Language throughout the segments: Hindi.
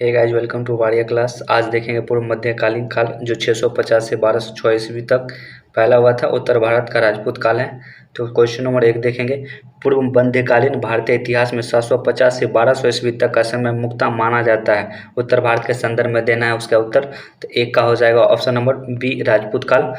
Hey guys, welcome to warrior class. आज देखेंगे पूर्व मध्यकालीन काल जो 650 से 1206 ईस्वी तक फैला हुआ था। उत्तर भारत का राजपूत काल है। तो क्वेश्चन नंबर 1 देखेंगे। पूर्व मध्यकालीन भारतीय इतिहास में 750 से 1200 ईस्वी तक का समय मुक्ता माना जाता है। उत्तर भारत के संदर्भ में देना है उसका उत्तर। तो एक का हो जाएगा ऑप्शन नंबर बी, राजपूत काल।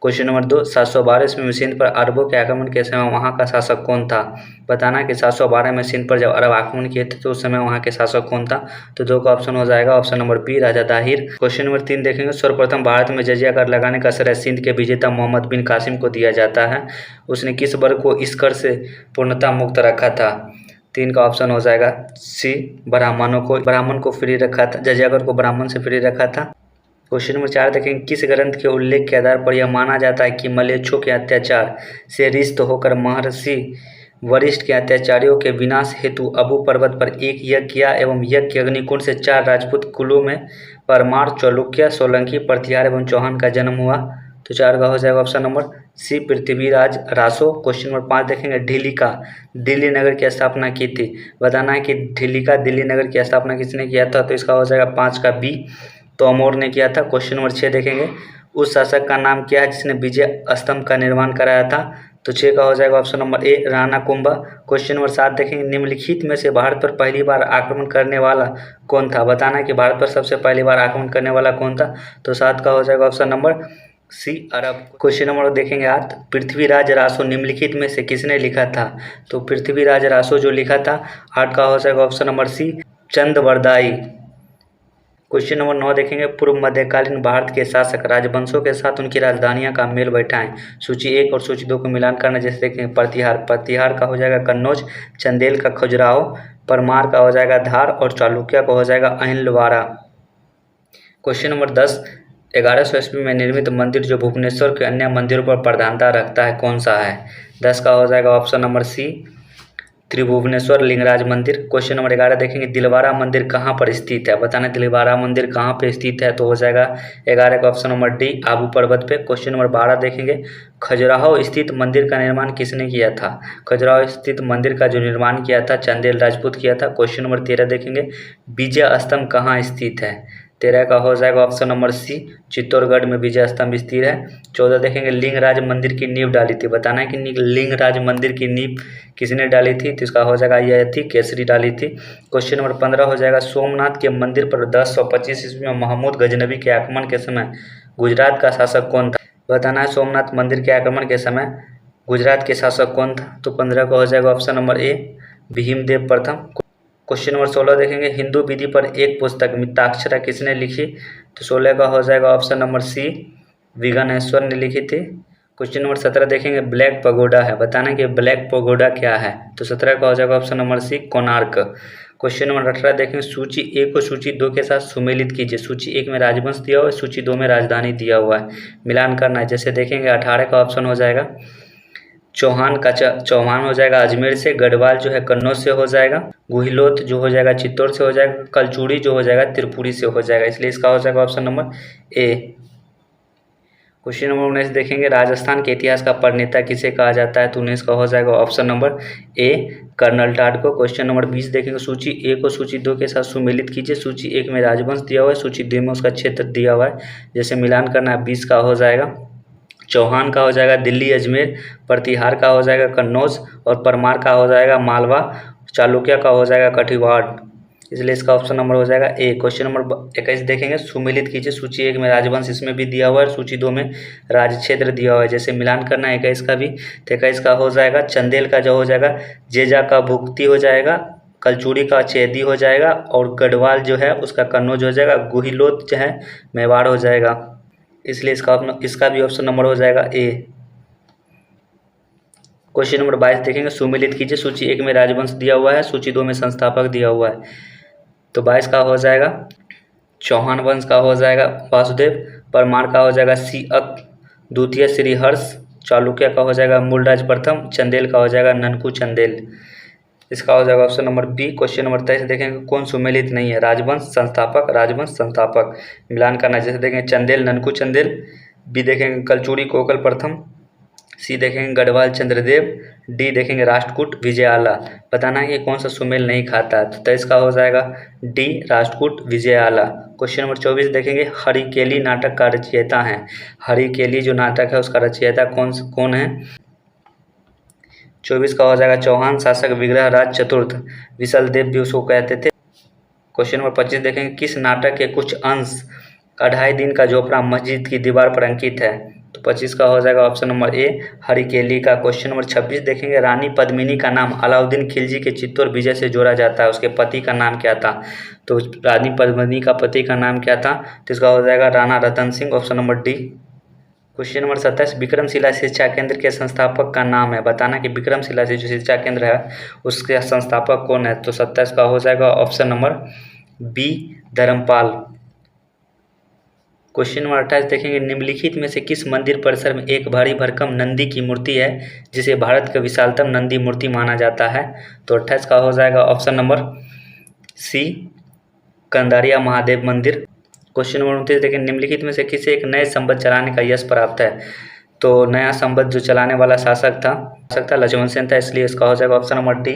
क्वेश्चन नंबर 2, 712 ईस्वी में सिंध पर अरबों के आक्रमण के समय वहाँ का शासक कौन था। बताना है कि 712 में सिंध पर जब अरब आक्रमण किए थे तो उस समय वहाँ के शासक कौन था। तो 2 का ऑप्शन हो जाएगा ऑप्शन नंबर बी, राजा दाहिर। क्वेश्चन नंबर 3 देखेंगे। सर्वप्रथम भारत में जजिया कर लगाने का श्रेय सिंध के विजेता मोहम्मद बिन कासिम को दिया जाता है। उसने किस वर्ग को इस कर से पूर्णतः मुक्त रखा था। 3 का ऑप्शन हो जाएगा सी, ब्राह्मण को फ्री रखा था, जजिया कर को ब्राह्मण से फ्री रखा था। क्वेश्चन नंबर 4 देखेंगे। किस ग्रंथ के उल्लेख के आधार पर यह माना जाता है कि मलेच्छों के अत्याचार से रिष्ट होकर महर्षि वशिष्ठ के अत्याचारियों के विनाश हेतु अबू पर्वत पर एक यज्ञ किया एवं यज्ञ के अग्निकुंड से 4 राजपूत कुलों में परमार, चालुक्य, सोलंकी, प्रतिहार एवं चौहान का जन्म हुआ। तो 4 का हो जाएगा option number C, Prithviraj Raso. Question number 5 देखेंगे। ढिल्लिका दिल्ली नगर की स्थापना की थी। बताना है कि ढिल्लिका दिल्ली नगर की स्थापना किसने किया था। तो इसका हो जाएगा 5 का बी, तोमोर ने किया था। क्वेश्चन नंबर 6 देखेंगे। उस शासक का नाम क्या है जिसने विजय स्तंभ का निर्माण कराया था। तो 6 का हो जाएगा ऑप्शन नंबर ए, राणा कुंभा। क्वेश्चन नंबर 7 देखेंगे। निम्नलिखित में से भारत पर पहली बार आक्रमण करने वाला कौन था। बताना है कि भारत पर सबसे पहली बार आक्रमण करने वाला कौन था। तो 7 का हो जाएगा ऑप्शन नंबर सी, अरब। क्वेश्चन नंबर देखेंगे 8। पृथ्वीराज रासो निम्नलिखित में से किसने लिखा था। तो पृथ्वीराज रासो जो लिखा था, 8 का हो जाएगा option number C, Chandbardai. Question number 9 देखेंगे। पूर्व मध्यकालीन भारत के शासक राजवंशों के साथ उनकी राजधानियां का मेल बैठाएं। सूची 1 और सूची 2 को मिलान करना। जैसे देखेंगे प्रतिहार का हो जाएगा कन्नौज, चंदेल का खजुराहो, परमार का हो जाएगा धार और चालुक्य का हो जाएगा अहिलवाड़ा। Question number 10। 1100 ईस्वी में निर्मित मंदिर जो भुवनेश्वर के अन्य मंदिरों पर प्रधानता रखता है कौन सा है। 10 का हो जाएगा ऑप्शन नंबर सी, त्रिभुवनेश्वर लिंगराज मंदिर। क्वेश्चन नंबर 11 देखेंगे। दिलवारा मंदिर कहाँ पर स्थित है। बताना दिलवारा मंदिर कहाँ पे स्थित है। तो हो जाएगा 11 का ऑप्शन नंबर डी, आबू पर्वत पे। क्वेश्चन नंबर 12 देखेंगे। खजुराहो स्थित मंदिर का निर्माण किसने किया था। खजुराहो स्थित मंदिर का जो निर्माण किया था चंदेल राजपूत किया था। क्वेश्चन नंबर 13 देखेंगे। विजय स्तंभ कहाँ स्थित है। 13 का हो जाएगा ऑप्शन नंबर सी, चित्तौड़गढ़ में विजय स्तंभ स्थित है। 14 देखेंगे। लिंगराज मंदिर की नींव डाली थी। बताना है कि लिंगराज मंदिर की नींव किसने डाली थी। तो इसका हो जाएगा यह थी केसरी डाली थी। क्वेश्चन नंबर 15 हो जाएगा। सोमनाथ के मंदिर पर 1025 ईस्वी में महमूद गजनबी के आक्रमण के समय गुजरात का शासक कौन था। बताना है सोमनाथ मंदिर के आक्रमण के समय गुजरात के शासक कौन था। तो 15 का हो जाएगा ऑप्शन नंबर ए, भीमदेव प्रथम। क्वेश्चन नंबर 16 देखेंगे। हिंदू विधि पर एक पुस्तक मिताक्षरा किसने लिखी। तो 16 का हो जाएगा ऑप्शन नंबर सी, विघ्नेश्वर ने लिखी थी। क्वेश्चन नंबर 17 देखेंगे। ब्लैक पगोडा है। बताना कि ब्लैक पगोडा क्या है। तो 17 का हो जाएगा option number C, Konark. Question number 18 देखेंगे। सूची 1 को सूची 2 के साथ सुमेलित कीजिए। सूची 1 में राजवंश दिया हुआ है, सूची 2 में राजधानी दिया हुआ है, मिलान करना है। जैसे देखेंगे 18 का ऑप्शन हो जाएगा चौहान हो जाएगा अजमेर से, गढ़वाल जो है कन्नौज से हो जाएगा, गुहिलोत जो हो जाएगा चित्तौड़ से हो जाएगा, कलचूड़ी जो हो जाएगा त्रिपुरी से हो जाएगा। इसलिए इसका हो जाएगा ऑप्शन नंबर ए। क्वेश्चन नंबर 19 देखेंगे। राजस्थान के इतिहास का प्रणेता किसे कहा जाता है। तो 19 का हो जाएगा option number A, colonel Tod को। क्वेश्चन नंबर 20 देखेंगे। सूची 1 को सूची 2 के साथ सुमेलित कीजिए। सूची 1 में राजवंश दिया हुआ है, सूची 2 में उसका क्षेत्र दिया हुआ है। जैसे मिलान करना है। 20 का हो जाएगा चौहान का हो जाएगा दिल्ली अजमेर, प्रतिहार का हो जाएगा कन्नौज और परमार का हो जाएगा मालवा, चालुक्य का हो जाएगा कटिहार। इसलिए इसका ऑप्शन नंबर हो जाएगा ए। क्वेश्चन नंबर 21 देखेंगे। सुमेलित कीजिए। सूची 1 में राजवंश इसमें भी दिया हुआ है, सूची 2 में राज क्षेत्र दिया हुआ है। जैसे मिलान करना है 21 का भी। तो 21 का हो जाएगा चंदेल का जो हो जाएगा जेजा का भुक्ति हो जाएगा, कलचूड़ी का चेदी हो जाएगा और गढ़वाल जो है उसका कन्नौज हो जाएगा, गुहिलोत जो है मेवाड़ हो जाएगा। इसलिए इसका भी ऑप्शन नंबर हो जाएगा ए। क्वेश्चन नंबर 22 देखेंगे। सुमेलित कीजिए। सूची 1 में राजवंश दिया हुआ है, सूची 2 में संस्थापक दिया हुआ है। तो 22 का हो जाएगा चौहान वंश का हो जाएगा वासुदेव, परमार का हो जाएगा सिअक द्वितीय श्रीहर्ष, चालुक्य का हो जाएगा मूलराज प्रथम, चंदेल का हो जाएगा ननकू चंदेल। इसका हो जाएगा option number B. Question number 23 देखेंगे। कौन सुमेलित नहीं है। राजवंश संस्थापक मिलान करना। जैसे देखेंगे चंदेल ननकू चंदेल, बी देखेंगे कलचूड़ी कोकल प्रथम, सी देखेंगे गढ़वाल चंद्रदेव, डी देखेंगे राष्ट्रकूट विजयाला। बताना है कि कौन सा सुमेल नहीं खाता, तो इसका हो जाएगा डी राष्ट्रकूट विजयाला। क्वेश्चन नंबर 24 देखेंगे हरिकेली नाटक का रचयिता है। हरिकेली जो नाटक है उसका रचयिता कौन है। 24 का हो जाएगा चौहान शासक विग्रह राज चतुर्थ, विशल देव भी उसको कहते थे। क्वेश्चन नंबर 25 देखेंगे किस नाटक के कुछ अंश 2.5 दिन का झोपड़ा मस्जिद की दीवार पर अंकित है, तो 25 का हो जाएगा ऑप्शन नंबर ए हरिकेली का। क्वेश्चन नंबर 26 देखेंगे रानी पद्मिनी का नाम अलाउद्दीन खिलजी के चित्तौड़ विजय से जोड़ा जाता है, उसके पति का नाम क्या था, तो रानी पद्मिनी का पति का नाम क्या था, तो इसका हो जाएगा Rana Ratan Singh, option number D. Question number 27 Vikramshila शिक्षा केंद्र के संस्थापक का नाम है। बताना कि विक्रमशिला से जो शिक्षा केंद्र है उसके संस्थापक कौन है, तो 27 का हो जाएगा option number B Dharmapal. Question number 28 देखेंगे निम्नलिखित में से किस मंदिर परिसर में एक भारी भरकम नंदी की मूर्ति है जिसे भारत का विशालतम नंदी मूर्ति माना जाता है, तो 28 का हो जाएगा option number C Kandariya Mahadev मंदिर। क्वेश्चन नंबर 29 देखें निम्नलिखित में से किसे एक नए संवत चलाने का यश प्राप्त है, तो नया संवत जो चलाने वाला शासक था लक्ष्मण सेन था, इसलिए इसका हो जाएगा option number D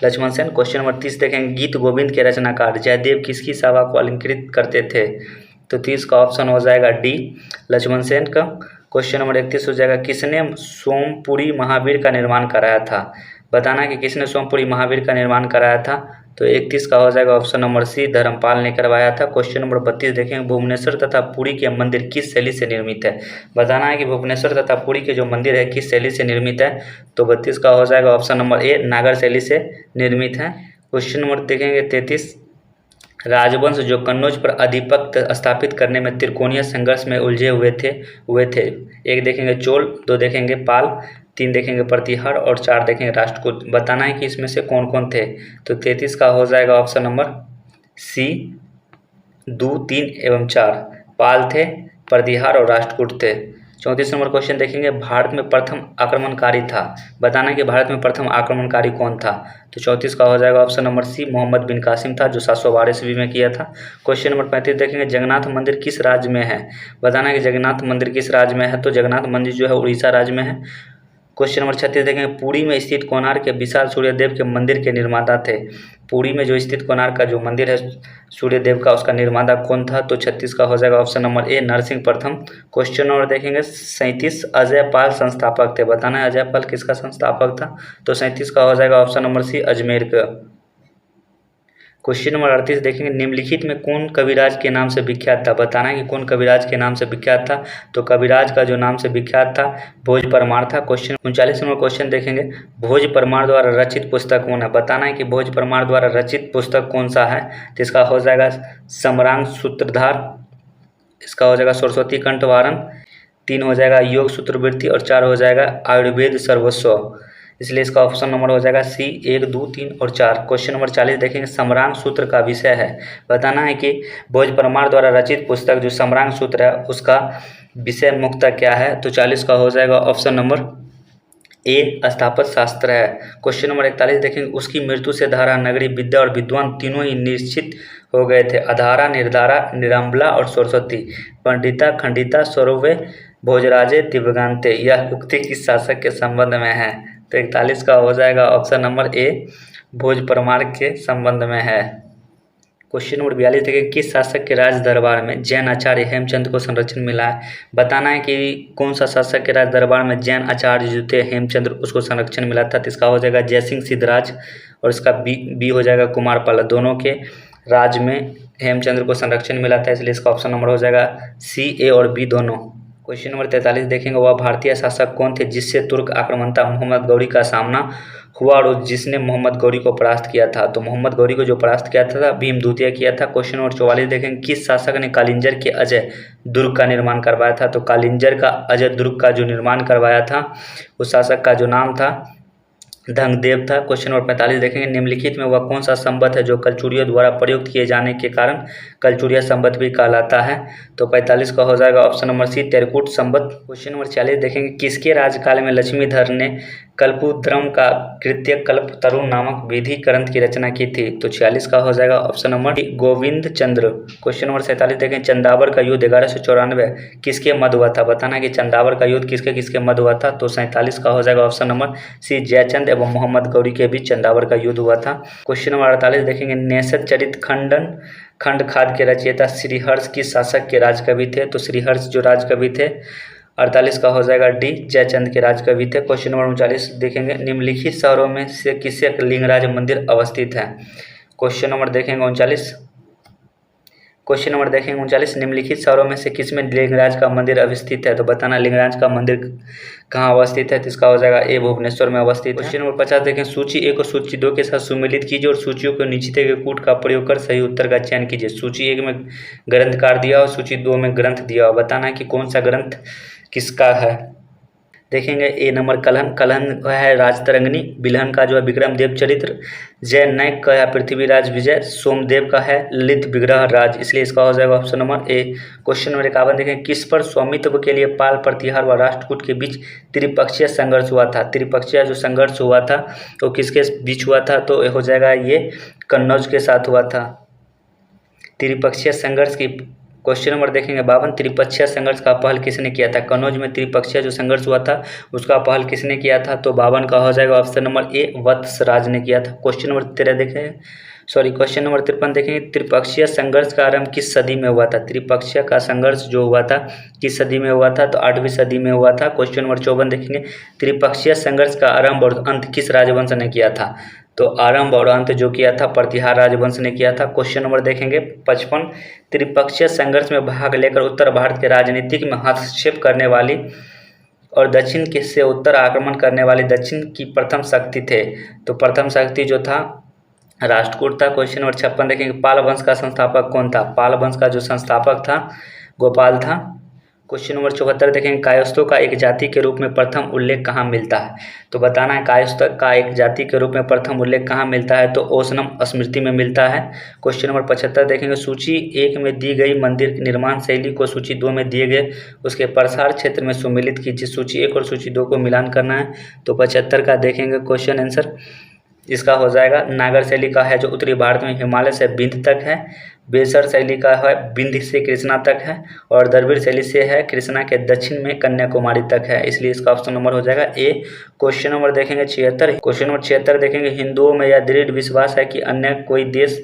Lakshman Sen. Question number 30 देखेंगे गीत गोविंद के रचनाकार जयदेव किसकी सभा को अलंकृत करते थे, तो 30 का ऑप्शन हो जाएगा डी लक्ष्मण सेन का। क्वेश्चन नंबर 31 हो जाएगा किसने सोमपुरी महावीर का निर्माण कराया था। बताना कि किसने सोमपुरी महावीर का निर्माण कराया था, तो 31 का हो जाएगा ऑप्शन नंबर सी धर्मपाल ने करवाया था। क्वेश्चन नंबर 32 देखेंगे भुवनेश्वर तथा पुरी के मंदिर किस शैली से निर्मित है। बताना है कि भुवनेश्वर तथा पुरी के जो मंदिर है किस शैली से निर्मित है, तो 32 का हो जाएगा ऑप्शन नंबर ए नागर शैली से निर्मित है। क्वेश्चन नंबर देखेंगे 33 राजवंश जो कन्नौज पर आधिपत्य स्थापित करने में त्रिकोणीय संघर्ष में उलझे हुए थे। एक देखेंगे चोल, 2 देखेंगे पाल, 3 देखेंगे प्रतिहार और 4 देखेंगे राष्ट्रकूट। बताना है कि इसमें से कौन कौन थे, तो 33 का हो जाएगा ऑप्शन नंबर सी 2, 3 एवं 4 पाल थे, प्रतिहार और राष्ट्रकूट थे। 34 नंबर क्वेश्चन देखेंगे भारत में प्रथम आक्रमणकारी था। बताना कि भारत में प्रथम आक्रमणकारी कौन था, तो 34 का हो जाएगा ऑप्शन नंबर सी मोहम्मद बिन कासिम था जो 712 ईस्वी में किया था। क्वेश्चन नंबर 35 देखेंगे जगन्नाथ मंदिर किस राज्य में है। बताना कि जगन्नाथ मंदिर किस राज्य में है, तो जगन्नाथ मंदिर जो है उड़ीसा राज्य में है। क्वेश्चन नंबर 36 देखेंगे पुरी में स्थित कोणार्क के विशाल सूर्यदेव के मंदिर के निर्माता थे। पुरी में जो स्थित कोणार्क का जो मंदिर है सूर्यदेव का उसका निर्माता कौन था, तो 36 का हो जाएगा ऑप्शन नंबर ए नरसिंह प्रथम। क्वेश्चन नंबर देखेंगे 37 अजय पाल संस्थापक थे। बताना है अजय पाल किसका संस्थापक था, तो 37 का हो जाएगा ऑप्शन नंबर सी अजमेर का। क्वेश्चन नंबर 38 देखेंगे निम्नलिखित में कौन कविराज के नाम से विख्यात था। बताना है कि कौन कविराज के नाम से विख्यात था, तो कविराज का जो नाम से विख्यात था भोज परमार था। क्वेश्चन 39 नंबर क्वेश्चन देखेंगे भोज परमार द्वारा रचित पुस्तक कौन है। बताना है कि भोज परमार द्वारा रचित पुस्तक कौन सा है, तो इसका हो जाएगा समरांग सूत्रधार, इसका हो जाएगा सरस्वती कंठवारन, 3 हो जाएगा योग सूत्रवृत्ति और 4 हो जाएगा आयुर्वेद सर्वस्व, इसलिए इसका ऑप्शन नंबर हो जाएगा सी 1, 2, 3 और 4। क्वेश्चन नंबर 40 देखेंगे समरांग सूत्र का विषय है। बताना है कि भोज परमार द्वारा रचित पुस्तक जो समरांग सूत्र है उसका विषय मुख्यतः क्या है, तो 40 का हो जाएगा ऑप्शन नंबर ए स्थापत्य शास्त्र है। क्वेश्चन नंबर 41 देखेंगे उसकी मृत्यु से धारा नगरी विद्या और विद्वान तीनों ही निश्चित हो गए थे। अधारा निर्धारा निरंबला और सरस्वती पंडिता खंडिता स्वरूपे भोजराजे दिव्यगान्ते, यह उक्ति किस शासक के संबंध में है, तो 41 का हो जाएगा ऑप्शन नंबर ए भोज परमार के संबंध में है। क्वेश्चन नंबर 42 देखें किस शासक के राज दरबार में जैन आचार्य हेमचंद को संरक्षण मिला है। बताना है कि कौन सा शासक के राज दरबार में जैन आचार्य जो थे हेमचंद्र उसको संरक्षण मिला था, तो इसका हो जाएगा जयसिंह सिद्धराज और इसका बी हो जाएगा कुमारपाल। दोनों के राज में हेमचंद्र को संरक्षण मिला था, इसलिए इसका ऑप्शन नंबर हो जाएगा सी ए और बी दोनों। क्वेश्चन नंबर 43 देखेंगे वह भारतीय शासक कौन थे जिससे तुर्क आक्रमणता मोहम्मद गौरी का सामना हुआ और जिसने मोहम्मद गौरी को परास्त किया था, तो मोहम्मद गौरी को जो परास्त किया था भीम द्वितीय किया था। क्वेश्चन नंबर 44 देखेंगे किस शासक ने कालिंजर के अजय दुर्ग का निर्माण करवाया था, तो कालिंजर का अजय दुर्ग का जो निर्माण करवाया था उस शासक का जो नाम था धंगदेव था। क्वेश्चन नंबर 45 देखेंगे, निम्नलिखित में वह कौन सा संबंध है जो कलचुड़ियों द्वारा प्रयुक्त किए जाने के कारण कलचुड़िया संबंध भी कहलाता है? तो 45 का हो जाएगा ऑप्शन नंबर सी, तेरकूट संबंध। क्वेश्चन नंबर 46 देखेंगे, किसके राज्यकाल में लक्ष्मीधर ने कल्पुद्रम का कृत्य कल्पतरु नामक विधि ग्रंथ की रचना की थी? तो 46 का हो जाएगा ऑप्शन नंबर डी, गोविंद चंद्र। क्वेश्चन नंबर 47 देखें, चंदावर का युद्ध 1194 किसके मध्य हुआ था? बताना कि चंदावर का युद्ध किसके किसके मध्य हुआ था? तो 47 का हो जाएगा ऑप्शन नंबर सी, जयचंद एवं मोहम्मद गौरी के बीच चंदावर का युद्ध हुआ था। क्वेश्चन नंबर 48 देखेंगे, नेसर चरित खंड खाद के रचयिता श्रीहर्ष किस शासक के राजकवि थे? तो श्रीहर्ष जो राजकवि थे। 48 का हो जाएगा डी, जयचंद के राजकवि थे। क्वेश्चन नंबर 39 देखेंगे, निम्नलिखित शहरों में से किसे लिंगराज मंदिर अवस्थित है? क्वेश्चन नंबर देखेंगे 39। क्वेश्चन नंबर देखेंगे 39, निम्नलिखित शहरों में से किसमें लिंगराज का मंदिर अवस्थित है? तो बताना लिंगराज का मंदिर कहाँ अवस्थित है? तो इसका हो जाएगा ए, भुवनेश्वर में अवस्थित है। क्वेश्चन नंबर 50 देखें, सूची 1 और सूची 2 के साथ सुमेलित कीजिए और सूचियों को नीचे के कूट का प्रयोग कर सही उत्तर का चयन कीजिए। सूची 1 में ग्रंथकार दिया और सूची 2 में ग्रंथ दिया और बताना कि कौन सा ग्रंथ किसका है। देखेंगे ए नंबर कलहन है राजतरंगिणी, बिलहन का जो है विक्रम देव चरित्र, जय नायक का है पृथ्वीराज विजय, सोमदेव का है ललित विग्रह राज, इसलिए इसका हो जाएगा ऑप्शन नंबर ए। क्वेश्चन नंबर 51 देखें, किस पर स्वामित्व के लिए पाल प्रतिहार व राष्ट्रकूट के बीच त्रिपक्षीय संघर्ष हुआ था? त्रिपक्षीय जो संघर्ष हुआ था तो किसके बीच हुआ था? तो हो जाएगा ये कन्नौज के साथ हुआ था त्रिपक्षीय संघर्ष की। क्वेश्चन नंबर देखेंगे 52, त्रिपक्षीय संघर्ष का पहल किसने किया था? कन्नौज में त्रिपक्षीय जो संघर्ष हुआ था उसका पहल किसने किया था? तो 52 का हो जाएगा ऑप्शन नंबर ए, वत्सराज ने किया था। क्वेश्चन नंबर 13 देखें, क्वेश्चन नंबर 53 देखेंगे, त्रिपक्षीय संघर्ष का आरंभ किस सदी में हुआ था? त्रिपक्षीय का संघर्ष जो हुआ था किस सदी में हुआ था? तो 8वीं सदी में हुआ था। क्वेश्चन नंबर 54 देखेंगे, त्रिपक्षीय संघर्ष का आरंभ और अंत किस राजवंश ने किया था? तो आरंभ और अंत जो किया था प्रतिहार राजवंश ने किया था। क्वेश्चन नंबर देखेंगे 55, त्रिपक्षीय संघर्ष में भाग लेकर उत्तर भारत के राजनीतिक में हस्तक्षेप करने वाली और दक्षिण के से उत्तर आक्रमण करने वाली दक्षिण की प्रथम शक्ति थे? तो प्रथम शक्ति जो था राष्ट्रकूट था। क्वेश्चन नंबर 56 देखेंगे, पाल वंश का संस्थापक कौन था? पाल वंश का जो संस्थापक था गोपाल था। क्वेश्चन नंबर 74 देखेंगे, कायस्थों का एक जाति के रूप में प्रथम उल्लेख कहाँ मिलता है? तो बताना है कायस्थ का एक जाति के रूप में प्रथम उल्लेख कहाँ मिलता है? तो ओसनम स्मृति में मिलता है। क्वेश्चन नंबर 75 देखेंगे, सूची 1 में दी गई मंदिर निर्माण शैली को सूची 2 में दिए गए उसके प्रसार क्षेत्र में सुमेलित कीजिए। सूची 1 और सूची 2 को मिलान करना है। तो 75 का देखेंगे क्वेश्चन आंसर, इसका हो जाएगा नागर शैली का है जो उत्तरी भारत में हिमालय से बिंद तक है, बेसर शैली का है बिंद से कृष्णा तक है, और द्रविड़ शैली से है कृष्णा के दक्षिण में कन्याकुमारी तक है, इसलिए इसका ऑप्शन नंबर हो जाएगा ए। क्वेश्चन नंबर देखेंगे 76। क्वेश्चन नंबर 76 देखेंगे, हिंदुओं में यह दृढ़ विश्वास है कि अन्य कोई देश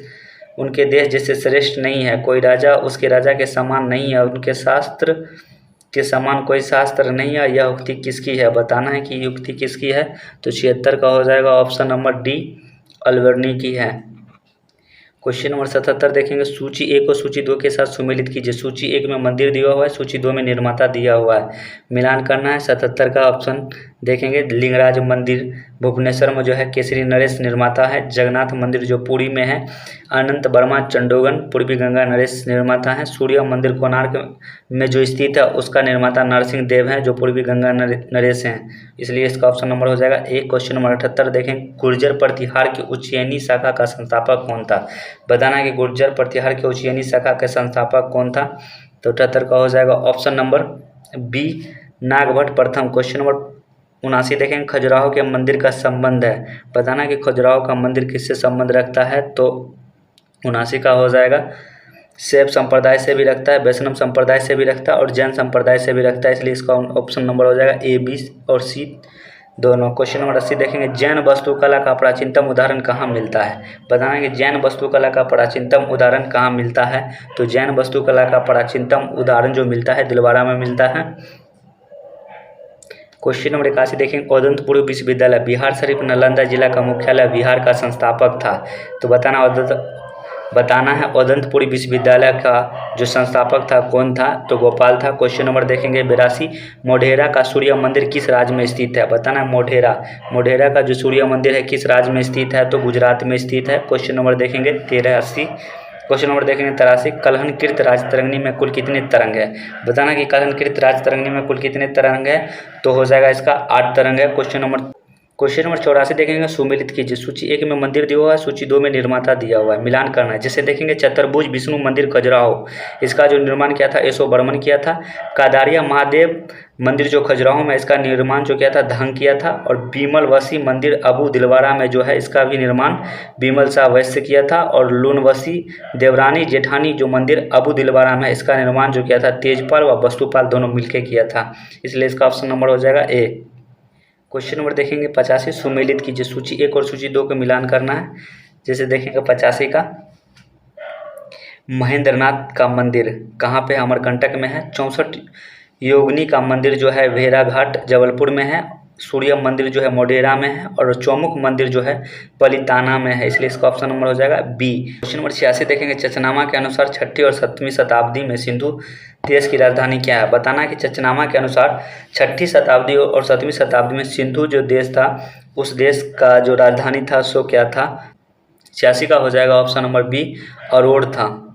उनके देश जैसे श्रेष्ठ नहीं है, कोई राजा उसके राजा के समान नहीं है, उनके शास्त्र के समान कोई शास्त्र नहीं है। यह उक्ति किसकी है? बताना है कि युक्ति किसकी है। तो 76 का हो जाएगा ऑप्शन नंबर डी, अल्बर्नी की है। क्वेश्चन नंबर 77 देखेंगे, सूची 1 और सूची 2 के साथ सुमेलित कीजिए। सूची 1 में मंदिर दिया हुआ है, सूची 2 में निर्माता दिया हुआ है, मिलान करना है। 77 का ऑप्शन देखेंगे, लिंगराज मंदिर भुवनेश्वर में जो है केसरी नरेश निर्माता है, जगन्नाथ मंदिर जो पुरी में है अनंत वर्मा चंडोगन पूर्वी गंगा नरेश निर्माता है, सूर्य मंदिर कोणार्क में जो स्थित है उसका निर्माता नरसिंह देव है जो पूर्वी गंगा नरेश हैं, इसलिए इसका ऑप्शन नंबर हो जाएगा ए। क्वेश्चन नंबर 78 देखें, गुर्जर प्रतिहार की उज्जैनी शाखा का संस्थापक कौन था? बताना है कि गुर्जर प्रतिहार की उज्जैनी शाखा के संस्थापक कौन था? तो 78 का हो जाएगा ऑप्शन नंबर बी, नागभट्ट प्रथम। क्वेश्चन नंबर 79 देखेंगे, खजुराहो के मंदिर का संबंध है, बताना कि खजुराहो का मंदिर किससे संबंध रखता है? तो 79 का हो जाएगा शैव संप्रदाय से भी रखता है, वैष्णव संप्रदाय से भी रखता है और जैन संप्रदाय से भी रखता है, इसलिए इसका ऑप्शन नंबर हो जाएगा ए, बी और सी दोनों। क्वेश्चन नंबर 80 देखेंगे, जैन वास्तुकला का प्राचीनतम उदाहरण कहाँ मिलता है? बताना है कि जैन वास्तुकला का प्राचीनतम उदाहरण कहाँ मिलता है? तो जैन वास्तुकला का प्राचीनतम उदाहरण जो मिलता है दिलवाड़ा में मिलता है। क्वेश्चन नंबर 81 देखेंगे, औदंतपुर विश्वविद्यालय बिहार शरीफ नालंदा जिला का मुख्यालय बिहार का संस्थापक था, तो बताना है औदंतपुरी विश्वविद्यालय का जो संस्थापक था कौन था? तो गोपाल था। क्वेश्चन नंबर देखेंगे 82, मोढेरा का सूर्य मंदिर किस राज्य में स्थित है? बताना है मोढेरा का जो सूर्य मंदिर है किस राज्य में स्थित है? तो गुजरात में स्थित है। क्वेश्चन नंबर देखेंगे 83। क्वेश्चन नंबर देखेंगे 83, कलहनकृत राजतरंगिणी में कुल कितने तरंग है? बताना कि कलहनकृत राजतरंगिणी में कुल कितने तरंग है? तो हो जाएगा इसका 8 तरंग है। क्वेश्चन नंबर क्वेश्चन नंबर 84 देखेंगे, सुमेलित कीजिए। सूची 1 में मंदिर दिया हुआ है, सूची 2 में निर्माता दिया हुआ है, मिलान करना है। जैसे देखेंगे चतुर्भुज विष्णु मंदिर खजुराहो, इसका जो निर्माण किया था एसो बर्मन किया था। कादारिया महादेव मंदिर जो खजुराहो में, इसका निर्माण जो किया था धंग किया था। और बीमल वसी मंदिर अबू दिलवारा में जो है, इसका भी निर्माण बीमल शाह वैश्य किया था। और लूनवसी देवरानी जेठानी जो मंदिर अबू दिलवारा में, इसका निर्माण जो किया था तेजपाल व वस्तुपाल दोनों मिलकर किया था, इसलिए इसका ऑप्शन नंबर हो जाएगा ए। क्वेश्चन नंबर देखेंगे 85, सुमेलित कीजिए। सूची 1 और सूची 2 का मिलान करना है। जैसे देखेंगे 85 का, महेंद्रनाथ का मंदिर कहाँ पे है? अमरकंटक में है। 64 योगिनी का मंदिर जो है भेड़ाघाट जबलपुर में है। सूर्य मंदिर जो है मोडेरा में है। और चौमुख मंदिर जो है पलिताना में है, इसलिए इसका ऑप्शन नंबर हो जाएगा बी। क्वेश्चन नंबर 86 देखेंगे, चचनामा के अनुसार 6ठी और 7वीं शताब्दी में सिंधु देश की राजधानी क्या है? बताना है कि चचनामा के अनुसार 6ठी शताब्दी और 7वीं शताब्दी में सिंधु जो देश था, उस देश का जो राजधानी था सो क्या था? 86 का हो जाएगा ऑप्शन नंबर बी, अरोड़ था।